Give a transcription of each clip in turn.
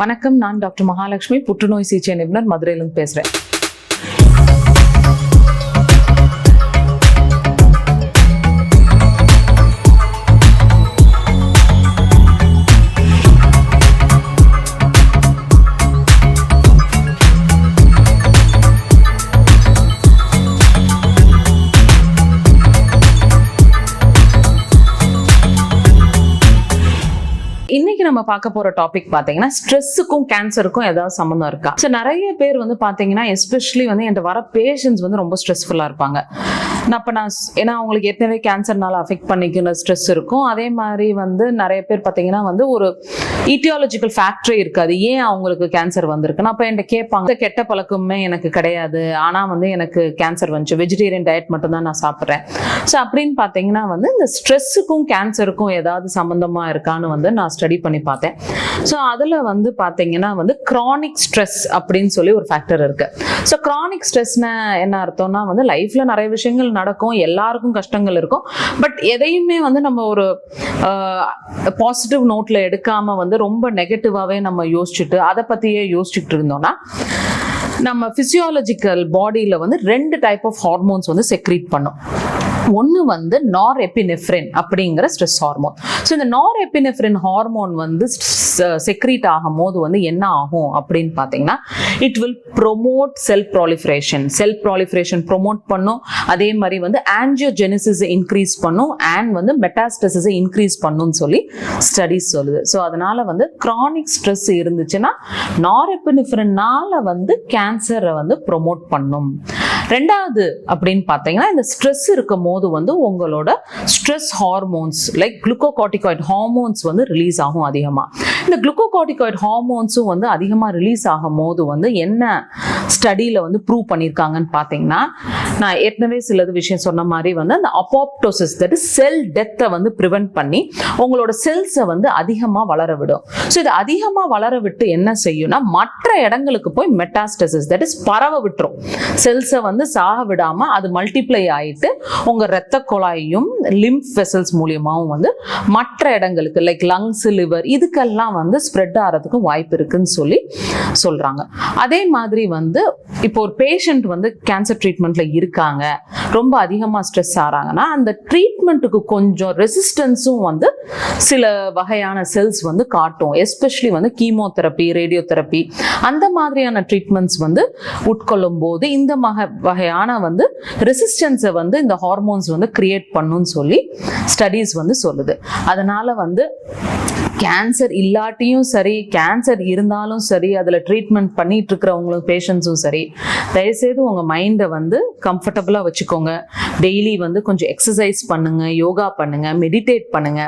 வணக்கம், நான் டாக்டர் மகாலட்சுமி, புற்றுநோய் சிகிச்சை நிபுணர், மதுரையிலிருந்து பேசுறேன். இன்னைக்கு நம்ம பார்க்க போற டாபிக் பாத்தீங்கன்னா ஸ்ட்ரெஸ்ஸுக்கும் கேன்சருக்கும் ஏதாவது சம்பந்தம் இருக்கா? ஸோ நிறைய பேர் வந்து பாத்தீங்கன்னா எஸ்பெஷலி வந்து என்கிட்ட வர பேஷண்ட்ஸ் வந்து ரொம்ப ஸ்ட்ரெஸ்ஃபுல்லா இருப்பாங்க. ஏன்னா அவங்களுக்கு ஏற்கனவே கேன்சர்னால அஃபெக்ட் பண்ணிக்கிற ஸ்ட்ரெஸ் இருக்கும். அதே மாதிரி வந்து நிறைய பேர் பாத்தீங்கன்னா வந்து ஒரு ஈட்டியாலஜிக்கல் ஃபேக்டரே இருக்காது, ஏன் அவங்களுக்கு கேன்சர் வந்திருக்குன்னா அப்ப என்கிட்ட கேட்பாங்க, கெட்ட பழக்கமே எனக்கு கிடையாது, ஆனா வந்து எனக்கு கேன்சர் வந்துச்சு, வெஜிடேரியன் டயட் மட்டும் தான் நான் சாப்பிட்றேன். ஸோ அப்படின்னு பாத்தீங்கன்னா வந்து இந்த ஸ்ட்ரெஸ்ஸுக்கும் கேன்சருக்கும் ஏதாவது சம்பந்தமா இருக்கான்னு வந்து நான் ஸ்டடி பண்ணி பார்த்தேன். ஸோ அதில் வந்து பார்த்தீங்கன்னா வந்து கிரானிக் ஸ்ட்ரெஸ் அப்படின்னு சொல்லி ஒரு ஃபேக்டர் இருக்கு. ஸோ கிரானிக் ஸ்ட்ரெஸ்னா என்ன அர்த்தம்னா வந்து லைஃப்ல நிறைய விஷயங்கள் நடக்கும், எல்லாருக்கும் கஷ்டங்கள் இருக்கும். பட் எதையுமே வந்து நம்ம ஒரு பாசிட்டிவ் நோட்ல எடுக்காம வந்து ரொம்ப நெகட்டிவாவே நம்ம யோசிச்சுட்டு அதை பத்தியே யோசிச்சுட்டு இருந்தோம்னா நம்ம பிசியாலஜிக்கல் பாடியில வந்து 2 டைப் ஆஃப் ஹார்மோன்ஸ் வந்து செக்ரீட் பண்ணும். ஒன்று வந்து நார் எபினெஃப்ரின் அப்படிங்கிற ஸ்ட்ரெஸ் ஹார்மோன். ஸோ இந்த நார் எபினெஃப்ரின் ஹார்மோன் வந்து செக்ரீட் ஆகும் போது வந்து என்ன ஆகும் அப்படின்னு பார்த்தீங்கன்னா it will promote sell proliferation promote பண்ணும். அதே மாதிரி வந்து ஆஞ்சியோஜெனிசிஸ் இன்க்ரீஸ் பண்ணும் அண்ட் வந்து மெட்டாஸ்டசிஸை இன்க்ரீஸ் பண்ணும்னு சொல்லி ஸ்டடிஸ் சொல்லுது. ஸோ அதனால வந்து கிரானிக் ஸ்ட்ரெஸ் இருந்துச்சுன்னா நார் எபினெஃப்ரின்னால வந்து கேன்சரை வந்து ப்ரொமோட் பண்ணும். ரெண்டாவது அப்படின்னு பார்த்தீங்கன்னா இந்த ஸ்ட்ரெஸ் இருக்கும் போது வந்து உங்களோட stress hormones like glucocorticoid hormones வந்து ரிலீஸ் ஆகும் அதிகமாக. இந்த குளுக்கோகார்டிகாய்டு ஹார்மோன்ஸும் வந்து அதிகமாக ரிலீஸ் ஆகும் போது வந்து என்ன ஸ்டடியில் வந்து ப்ரூவ் பண்ணியிருக்காங்கன்னு பார்த்தீங்கன்னா, நான் ஏற்கனவே சிலது விஷயம் சொன்ன மாதிரி வந்து அந்த அப்பாப்டோசிஸ், தட் இஸ் செல் டெத்தை வந்து ப்ரிவென்ட் பண்ணி உங்களோட செல்ஸை வந்து அதிகமாக வளர விடும். ஸோ இது அதிகமாக வளர விட்டு என்ன செய்யும்னா மற்ற இடங்களுக்கு போய் மெட்டாஸ்டசிஸ், தட் இஸ் பரவ விட்டுரும். செல்ஸை வந்து சாக விடாம அது மல்டிப்ளை ஆயிட்டு உங்க இரத்த குழாயையும் லிம்ப் வெசல்ஸ் மூலியமாவும் வந்து மற்ற இடங்களுக்கு லைக் லங்ஸ், லிவர் இதுக்கெல்லாம் வந்து ஸ்ப்ரெட் ஆகிறதுக்கு வாய்ப்பு இருக்குன்னு சொல்லி சொல்றாங்க. அதே மாதிரி வந்து இப்போ ஒரு பேஷண்ட் வந்து கேன்சர் ட்ரீட்மெண்ட்ல இருக்காங்க, ரொம்ப அதிகமா ஸ்ட்ரெஸ் ஆறாங்கன்னா அந்த ட்ரீட்மெண்ட்டுக்கு கொஞ்சம் ரெசிஸ்டன்ஸும் வந்து சில வகையான செல்ஸ் வந்து காட்டும். எஸ்பெஷலி வந்து கீமோதெரப்பி, ரேடியோதெரப்பி அந்த மாதிரியான ட்ரீட்மெண்ட்ஸ் வந்து உட்கொள்ளும் போது இந்த வகையான வந்து ரெசிஸ்டன்ஸை வந்து இந்த ஹார்மோன்ஸ் வந்து கிரியேட் பண்ணுன்னு சொல்லி ஸ்டடீஸ் வந்து சொல்லுது. அதனால வந்து கேன்சர் இல்லாட்டியும் சரி, கேன்சர் இருந்தாலும் சரி, அதில் ட்ரீட்மெண்ட் பண்ணிட்டு இருக்கிறவங்களும் பேஷண்ட்ஸும் சரி, தயவுசெய்து உங்கள் மைண்டை வந்து கம்ஃபர்டபுளாக வச்சுக்கோங்க. டெய்லி வந்து கொஞ்சம் எக்ஸசைஸ் பண்ணுங்க, யோகா பண்ணுங்க, மெடிடேட் பண்ணுங்க.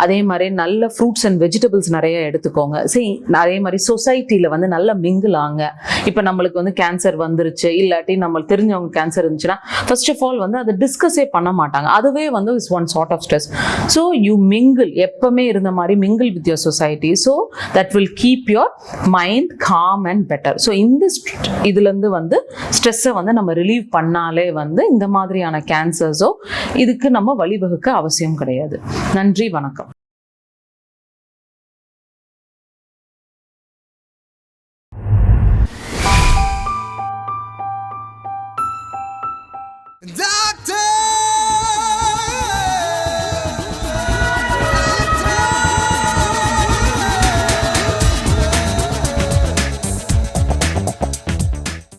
அதே மாதிரி நல்ல ஃப்ரூட்ஸ் அண்ட் வெஜிடபிள்ஸ் நிறைய எடுத்துக்கோங்க. சரி, அதே மாதிரி சொசைட்டியில் வந்து நல்ல மிங்கிள் ஆங்க. இப்போ நம்மளுக்கு வந்து கேன்சர் வந்துருச்சு, இல்லாட்டி நம்மளுக்கு தெரிஞ்சவங்க கேன்சர் இருந்துச்சுன்னா ஃபர்ஸ்ட் ஆஃப் ஆல் வந்து அதை டிஸ்கஸே பண்ண மாட்டாங்க. அதுவே வந்து is one sort of stress. So you mingle, எப்பவுமே இருந்த மாதிரி mingle with your society, so that will keep your mind calm and better. So இதுல இருந்து வந்து ஸ்ட்ரெஸ்ஸை வந்து நம்ம ரிலீவ் பண்ணாலே வந்து இந்த மாதிரியான கேன்சர்ஸோ இதுக்கு நம்ம வழிவகுக்க அவசியம் கிடையாது. நன்றி, வணக்கம்.